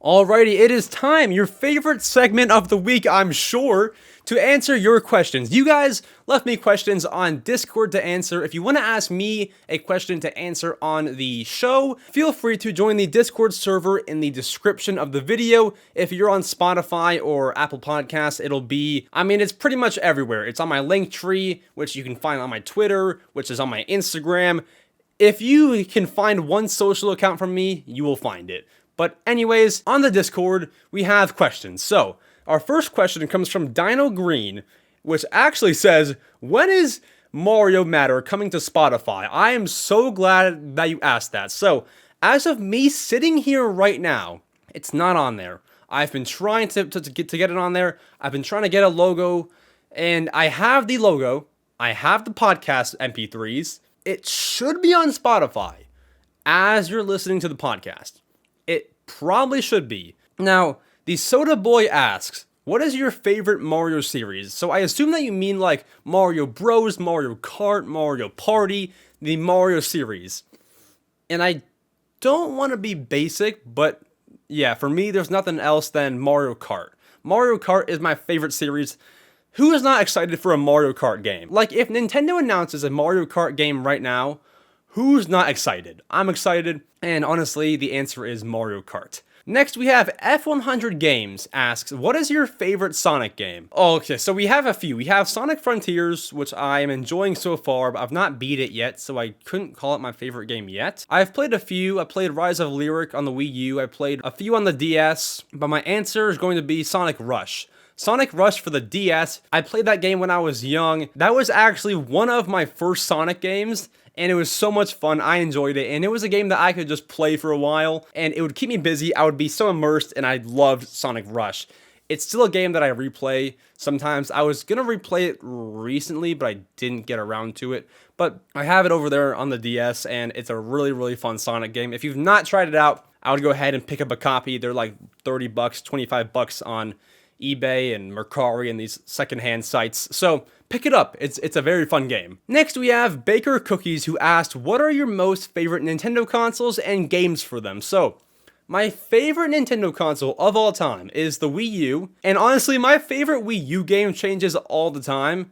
Alrighty, it is time, your favorite segment of the week, I'm sure, to answer your questions. You guys left me questions on Discord to answer. If you want to ask me a question to answer on the show, feel free to join the Discord server in the description of the video. If you're on Spotify or Apple Podcasts, it'll be, it's pretty much everywhere. It's on my link tree, which you can find on my Twitter, which is on my Instagram. If you can find one social account from me, you will find it. But anyways, on the Discord, we have questions. So, our first question comes from Dino Green, which actually says, when is Mario Matter coming to Spotify? I am so glad that you asked that. So, as of me sitting here right now, it's not on there. I've been trying to get it on there. I've been trying to get a logo, and I have the logo. I have the podcast MP3s. It should be on Spotify as you're listening to the podcast. It probably should be. Now, the Soda Boy asks, what is your favorite Mario series? So I assume that you mean like Mario Bros, Mario Kart, Mario Party, the Mario series. And I don't want to be basic, but yeah, for me, there's nothing else than Mario Kart. Mario Kart is my favorite series. Who is not excited for a Mario Kart game? Like, if Nintendo announces a Mario Kart game right now, who's not excited? I'm excited, and honestly, the answer is Mario Kart. Next, we have F100 Games asks, what is your favorite Sonic game? Okay, so we have a few. We have Sonic Frontiers, which I am enjoying so far, but I've not beat it yet, so I couldn't call it my favorite game yet. I've played a few. I played Rise of Lyric on the Wii U. I played a few on the DS, but my answer is going to be Sonic Rush. Sonic Rush for the DS, I played that game when I was young. That was actually one of my first Sonic games, and it was so much fun. I enjoyed it, and it was a game that I could just play for a while, and it would keep me busy. I would be so immersed, and I loved Sonic Rush. It's still a game that I replay sometimes. I was going to replay it recently, but I didn't get around to it. But I have it over there on the DS, and it's a really, really fun Sonic game. If you've not tried it out, I would go ahead and pick up a copy. They're like $30, $25 on eBay and Mercari and these secondhand sites. So pick it up. It's a very fun game. Next, we have Baker Cookies, who asked, what are your most favorite Nintendo consoles and games for them? So my favorite Nintendo console of all time is the Wii U. And honestly, my favorite Wii U game changes all the time.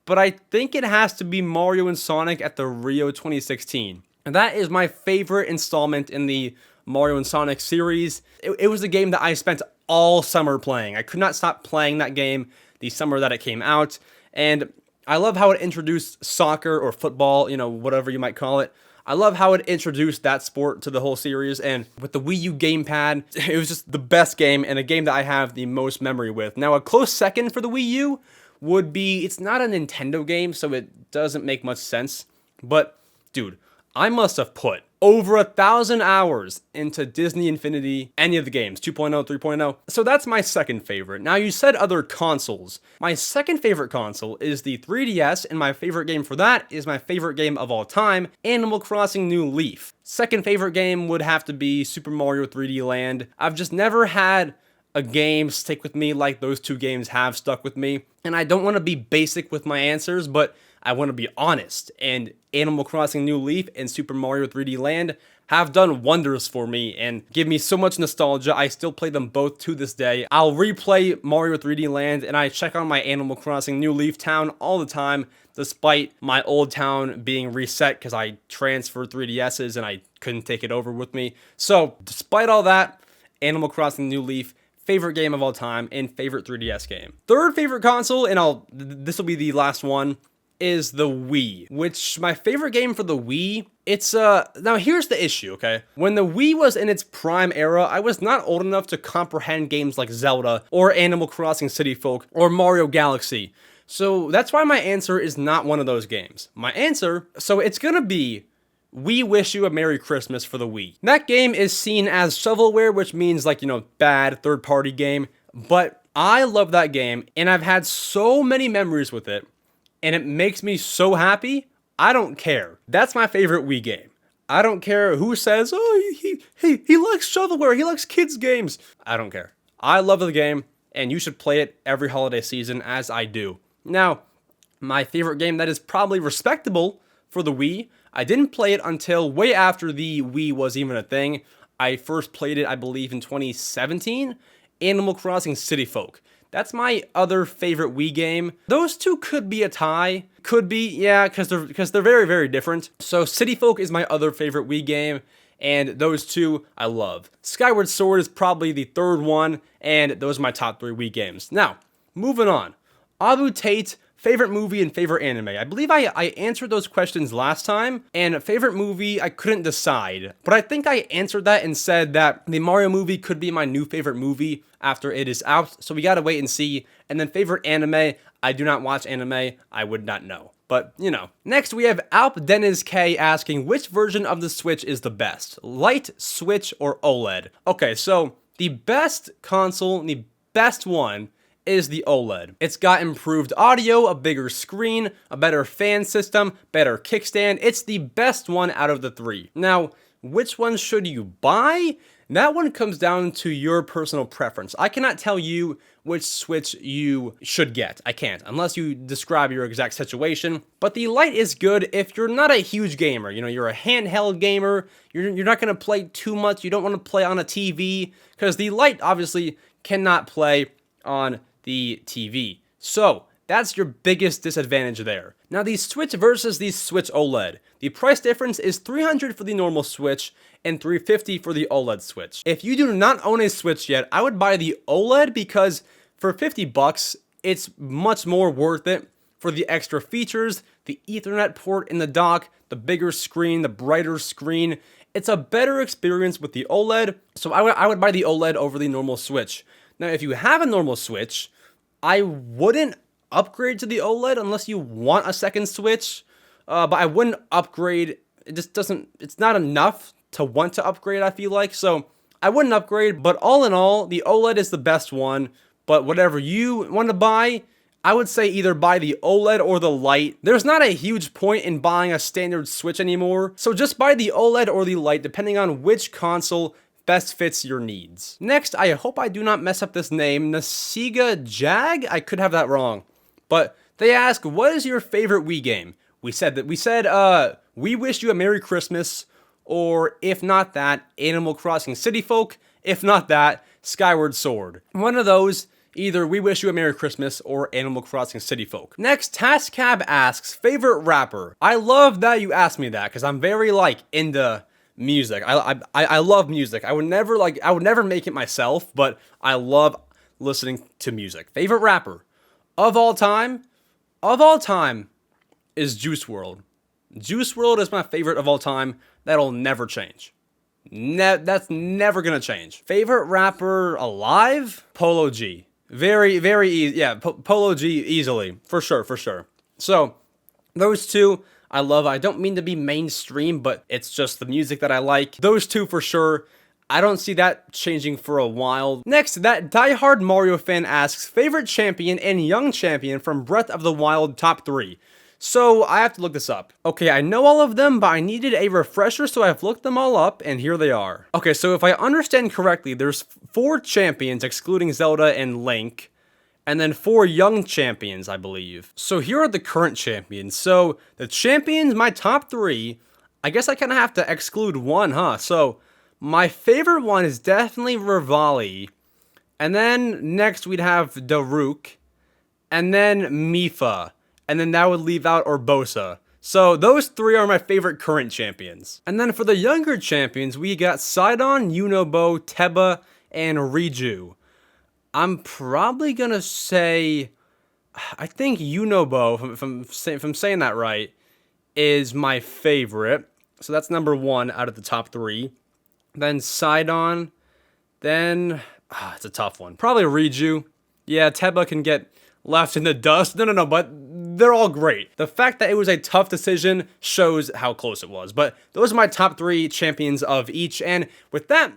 But I think it has to be Mario and Sonic at the Rio 2016. And that is my favorite installment in the Mario and Sonic series. It was a game that I spent all summer playing. I could not stop playing that game the summer that it came out. And I love how it introduced soccer or football, whatever you might call it. I love how it introduced that sport to the whole series. And with the Wii U gamepad, it was just the best game and a game that I have the most memory with. Now, a close second for the Wii U would be, it's not a Nintendo game, so it doesn't make much sense. But, dude, I must have put over 1,000 hours into Disney Infinity, any of the games, 2.0, 3.0. So that's my second favorite. Now, you said other consoles. My second favorite console is the 3DS, and my favorite game for that is my favorite game of all time, Animal Crossing New Leaf. Second favorite game would have to be Super Mario 3D Land. I've just never had a game stick with me like those two games have stuck with me. And I don't want to be basic with my answers, but I want to be honest. And Animal Crossing New Leaf and Super Mario 3D Land have done wonders for me and give me so much nostalgia. I still play them both to this day. I'll replay Mario 3D Land and I check on my Animal Crossing New Leaf town all the time, despite my old town being reset because I transferred 3DSs and I couldn't take it over with me. So, despite all that, Animal Crossing New Leaf, favorite game of all time and favorite 3DS game. Third favorite console, and this will be the last one, is the Wii, which my favorite game for the Wii, now here's the issue, okay? When the Wii was in its prime era, I was not old enough to comprehend games like Zelda or Animal Crossing City Folk or Mario Galaxy. So that's why my answer is not one of those games. My answer, so it's gonna be We Wish You a Merry Christmas for the Wii. That game is seen as shovelware, which means bad third-party game, but I love that game, and I've had so many memories with it, and it makes me so happy, I don't care. That's my favorite Wii game. I don't care who says, oh, he likes shovelware, he likes kids' games. I don't care. I love the game, and you should play it every holiday season, as I do. Now, my favorite game that is probably respectable for the Wii, I didn't play it until way after the Wii was even a thing. I first played it, I believe, in 2017. Animal Crossing City Folk. That's my other favorite Wii game. Those two could be a tie. Could be, yeah, because they're very, very different. So City Folk is my other favorite Wii game, and those two I love. Skyward Sword is probably the third one, and those are my top 3 Wii games. Now, moving on. Abu Tate, favorite movie and favorite anime. I believe I answered those questions last time, and favorite movie, I couldn't decide. But I think I answered that and said that the Mario movie could be my new favorite movie after it is out, so we gotta wait and see. And then favorite anime, I do not watch anime, I would not know. But, you know. Next, we have Alp Dennis K asking, which version of the Switch is the best? Light, Switch, or OLED? Okay, so the best console, the best one, is the OLED. It's got improved audio, a bigger screen, a better fan system, better kickstand. It's the best one out of the 3. Now, which one should you buy? That one comes down to your personal preference. I cannot tell you which Switch you should get. I can't, unless you describe your exact situation. But the Lite is good if you're not a huge gamer. You know, you're a handheld gamer. You're not going to play too much. You don't want to play on a TV, because the Lite obviously cannot play on the TV. So that's your biggest disadvantage there. Now, the Switch versus the Switch OLED. The price difference is $300 for the normal Switch and $350 for the OLED Switch. If you do not own a Switch yet, I would buy the OLED, because for $50, it's much more worth it for the extra features, the Ethernet port in the dock, the bigger screen, the brighter screen. It's a better experience with the OLED, so I would buy the OLED over the normal Switch. Now, if you have a normal Switch, I wouldn't upgrade to the OLED unless you want a second Switch, but I wouldn't upgrade. It just doesn't, it's not enough to want to upgrade, I feel like, so I wouldn't upgrade. But all in all, the OLED is the best one, but whatever you want to buy, I would say either buy the OLED or the Lite. There's not a huge point in buying a standard Switch anymore, so just buy the OLED or the Lite, depending on which console best fits your needs. Next, I hope I do not mess up this name, Nasiga Jag? I could have that wrong. But they ask, what is your favorite Wii game? We said, We Wish You a Merry Christmas, or if not that, Animal Crossing City Folk, if not that, Skyward Sword. One of those, either We Wish You a Merry Christmas or Animal Crossing City Folk. Next, Tascab asks, favorite rapper? I love that you asked me that, because I'm very, into music. I love music. I would never make it myself, but I love listening to music. Favorite rapper of all time is Juice WRLD. Juice WRLD is my favorite of all time. That'll never change. That's never gonna change. Favorite rapper alive? Polo G. Very, very easy. Yeah, Polo G easily. For sure. So, those two I love. I don't mean to be mainstream, but it's just the music that I like. Those two for sure. I don't see that changing for a while. Next, that diehard Mario fan asks, favorite champion and young champion from Breath of the Wild top 3. So, I have to look this up. Okay, I know all of them, but I needed a refresher, so I've looked them all up, and here they are. Okay, so if I understand correctly, there's 4 champions, excluding Zelda and Link, and then 4 young champions, I believe. So here are the current champions. So, the champions, my top 3, I guess I kind of have to exclude one, huh? So, my favorite one is definitely Rivali, and then next we'd have Daruk, and then Mifa. And then that would leave out Urbosa. So those 3 are my favorite current champions. And then for the younger champions, we got Sidon, Unobo, Teba, and Riju. I'm probably gonna say, I think Unobo, if I'm saying that right, is my favorite. So that's number 1 out of the top 3. Then Sidon. Then, it's a tough one. Probably Riju. Yeah, Teba can get left in the dust. No, but they're all great. The fact that it was a tough decision shows how close it was. But those are my top 3 champions of each. And with that,